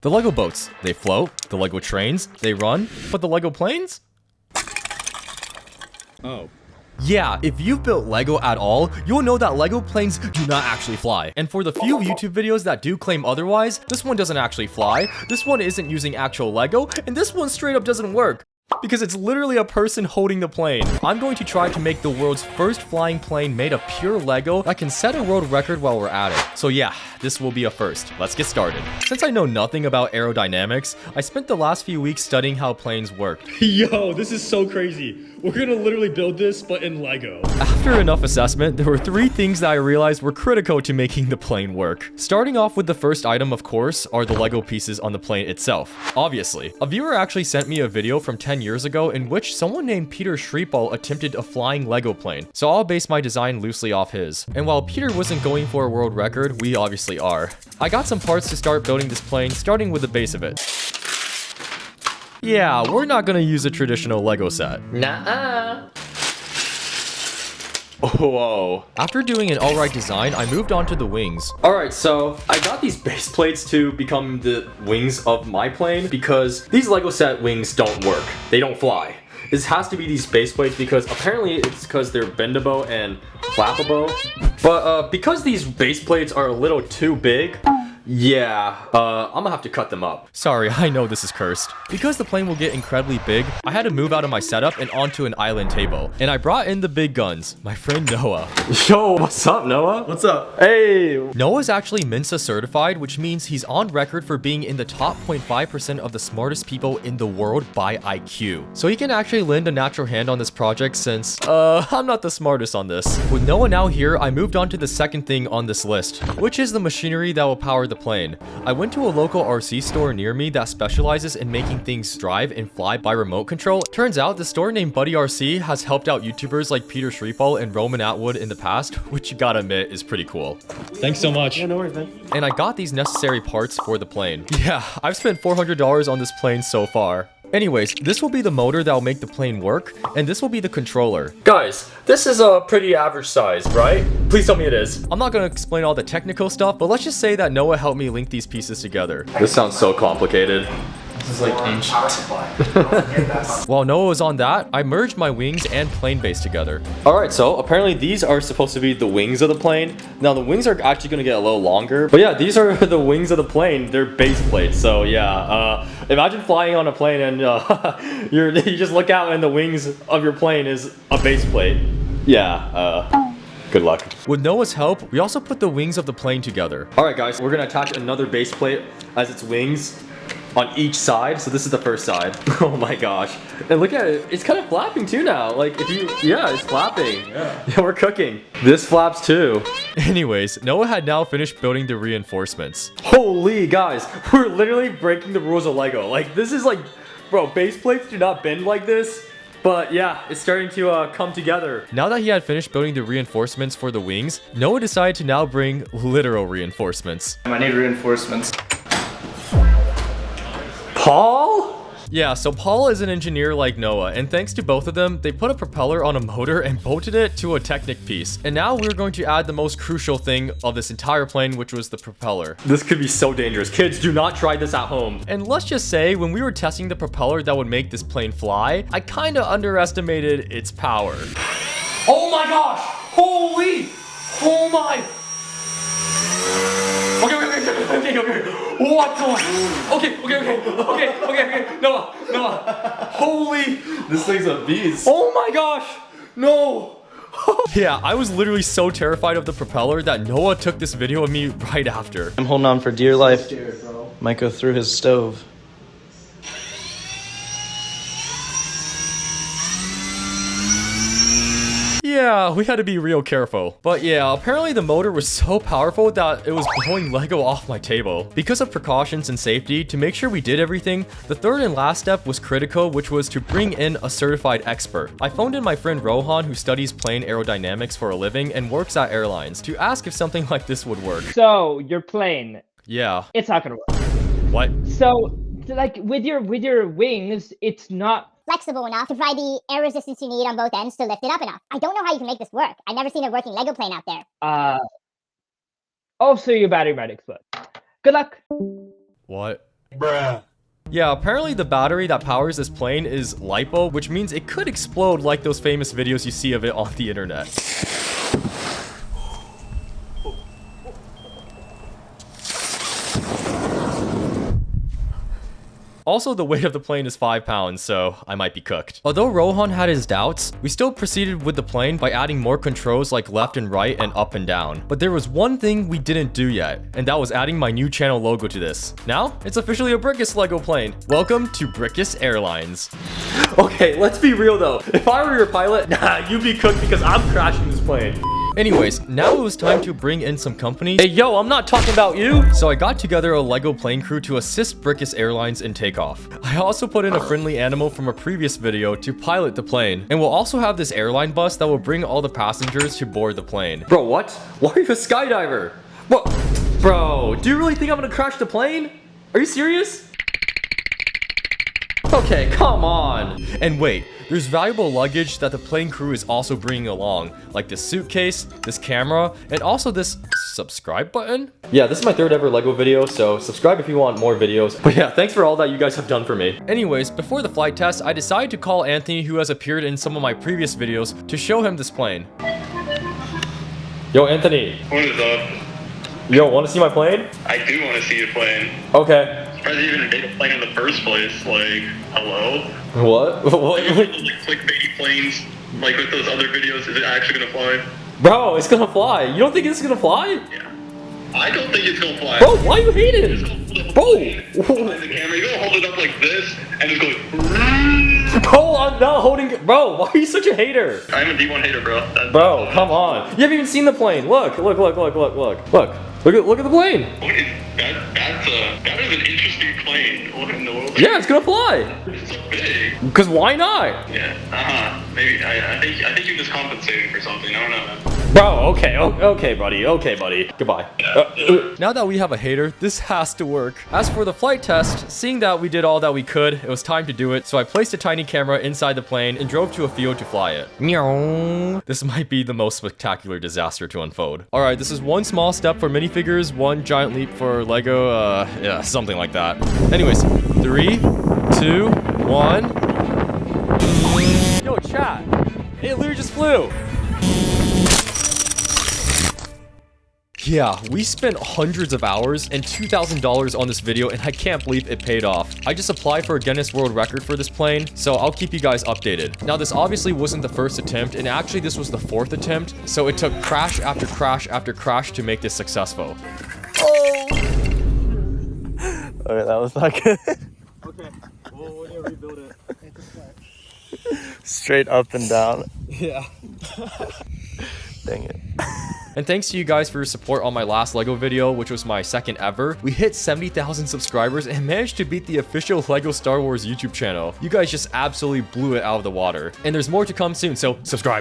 The Lego boats, they float. The Lego trains, they run. But the Lego planes? Oh. Yeah, if you've built Lego at all, you'll know that Lego planes do not actually fly. And for the few YouTube videos that do claim otherwise, this one doesn't actually fly, this one isn't using actual Lego, and this one straight up doesn't work. Because it's literally a person holding the plane. I'm going to try to make the world's first flying plane made of pure Lego that can set a world record while we're at it. So yeah, this will be a first. Let's get started. Since I know nothing about aerodynamics, I spent the last few weeks studying how planes work. Yo, this is so crazy. We're gonna literally build this, but in Lego. After enough assessment, there were 3 things that I realized were critical to making the plane work. Starting off with the first item, of course, are the Lego pieces on the plane itself. Obviously, a viewer actually sent me a video from 10 years ago in which someone named Peter SRIPOL attempted a flying Lego plane, so I'll base my design loosely off his. And while Peter wasn't going for a world record, we obviously are. I got some parts to start building this plane, starting with the base of it. Yeah, we're not gonna use a traditional Lego set. Nuh-uh. Whoa. After doing an alright design, I moved on to the wings. Alright, so I got these base plates to become the wings of my plane because these Lego set wings don't work. They don't fly. This has to be these base plates because apparently it's because they're bendable and flappable. But because these base plates are a little too big, yeah, I'm gonna have to cut them up. Sorry, I know this is cursed. Because the plane will get incredibly big, I had to move out of my setup and onto an island table. And I brought in the big guns, my friend Noah. Yo, what's up, Noah? What's up? Hey! Noah's actually Mensa certified, which means he's on record for being in the top 0.5% of the smartest people in the world by IQ. So he can actually lend a natural hand on this project since, I'm not the smartest on this. With Noah now here, I moved on to the second thing on this list, which is the machinery that will power the plane. I went to a local RC store near me that specializes in making things drive and fly by remote control. Turns out the store named Buddy RC has helped out YouTubers like Peter SRIPOL and Roman Atwood in the past, which you gotta admit is pretty cool. Thanks so much. Yeah, no worries, man. And I got these necessary parts for the plane. Yeah, I've spent $400 on this plane so far. Anyways, this will be the motor that will make the plane work, and this will be the controller. Guys, this is a pretty average size, right? Please tell me it is. I'm not gonna explain all the technical stuff, but let's just say that Noah helped me link these pieces together. This sounds so complicated. This is like ancient. While Noah was on that, I merged my wings and plane base together. Alright, so apparently these are supposed to be the wings of the plane. Now the wings are actually gonna get a little longer. But yeah, these are the wings of the plane. They're base plates. So yeah, imagine flying on a plane and you just look out and the wings of your plane is a base plate. Yeah, good luck. With Noah's help, we also put the wings of the plane together. Alright guys, we're gonna attach another base plate as its wings on each side. So this is the first side. Oh my gosh. And look at it. It's kind of flapping too now. Like if you, yeah, it's flapping. Yeah, we're cooking. This flaps too. Anyways, Noah had now finished building the reinforcements. Holy guys, we're literally breaking the rules of Lego. Like this is like, bro, base plates do not bend like this. But yeah, it's starting to come together. Now that he had finished building the reinforcements for the wings, Noah decided to now bring literal reinforcements. I need reinforcements. Paul? Yeah, so Paul is an engineer like Noah, and thanks to both of them, they put a propeller on a motor and bolted it to a Technic piece. And now we're going to add the most crucial thing of this entire plane, which was the propeller. This could be so dangerous. Kids, do not try this at home. And let's just say, when we were testing the propeller that would make this plane fly, I kinda underestimated its power. Oh my gosh! Holy! Oh my! Okay. What the? Okay. Noah. Holy. This thing's a beast. Oh my gosh. No. Yeah, I was literally so terrified of the propeller that Noah took this video of me right after. I'm holding on for dear life. Might go through his stove. Yeah, we had to be real careful. But yeah, apparently the motor was so powerful that it was blowing Lego off my table. Because of precautions and safety, to make sure we did everything, the third and last step was critical, which was to bring in a certified expert. I phoned in my friend Rohan, who studies plane aerodynamics for a living and works at airlines, to ask if something like this would work. So, your plane, Yeah. it's not gonna work. What? So, like, with your wings, it's not flexible enough to provide the air resistance you need on both ends to lift it up enough. I don't know how you can make this work. I've never seen a working Lego plane out there. Oh, so your battery might explode. Good luck. What? Yeah, apparently the battery that powers this plane is LiPo, which means it could explode like those famous videos you see of it on the internet. Also, the weight of the plane is 5 pounds, so I might be cooked. Although Rohan had his doubts, we still proceeded with the plane by adding more controls like left and right and up and down. But there was one thing we didn't do yet, and that was adding my new channel logo to this. Now, it's officially a Brickus Lego plane. Welcome to Brickus Airlines. Okay, let's be real though. If I were your pilot, nah, you'd be cooked because I'm crashing this plane. Anyways, now it was time to bring in some company. Hey, yo, I'm not talking about you. So I got together a Lego plane crew to assist Brickus Airlines in takeoff. I also put in a friendly animal from a previous video to pilot the plane. And we'll also have this airline bus that will bring all the passengers to board the plane. Bro, what? Why are you a skydiver? What? Bro, do you really think I'm gonna crash the plane? Are you serious? Okay, come on. And wait, there's valuable luggage that the plane crew is also bringing along, like this suitcase, this camera, and also this subscribe button. Yeah, this is my 3rd ever Lego video, so subscribe if you want more videos. But yeah, thanks for all that you guys have done for me. Anyways, before the flight test, I decided to call Anthony, who has appeared in some of my previous videos, to show him this plane. Yo, Anthony. What is up? Yo, want to see my plane? I do want to see your plane. Okay. Surprised you even made a plane in the first place. Like, hello? What? What? Like clickbaity planes, like with those other videos, is it actually gonna fly? Bro, it's gonna fly. You don't think it's gonna fly? Yeah. I don't think it's gonna fly. Bro, why you hate it? Bro! Behind the camera, you're gonna hold it up like this and just go. Bro, I'm not holding it. Bro, why are you such a hater? I'm a D1 hater, bro. Bro, come on. You haven't even seen the plane. Look, look, look, look, look, look. Look at the plane. What is that? That is an interesting plane. What in the world? Yeah, it's gonna fly. It's so big. Because why not? Yeah. Maybe I think you're just compensating for something. I don't know, man. Bro, okay, buddy. Goodbye. Now that we have a hater, this has to work. As for the flight test, seeing that we did all that we could, it was time to do it. So I placed a tiny camera inside the plane and drove to a field to fly it. Meow. This might be the most spectacular disaster to unfold. All right, this is one small step for minifigures, one giant leap for Lego. Yeah, something like that. Anyways, 3, 2, 1. Yo, chat. It literally just flew. Yeah, we spent hundreds of hours and $2,000 on this video, and I can't believe it paid off. I just applied for a Guinness World Record for this plane, so I'll keep you guys updated. Now, this obviously wasn't the first attempt, and actually this was the 4th attempt, so it took crash after crash after crash to make this successful. Oh! Okay, that was not good. Okay, well, we're gonna rebuild it. Straight up and down. Yeah. Dang it. And thanks to you guys for your support on my last Lego video, which was my 2nd ever. We hit 70,000 subscribers and managed to beat the official Lego Star Wars YouTube channel. You guys just absolutely blew it out of the water. And there's more to come soon, so subscribe.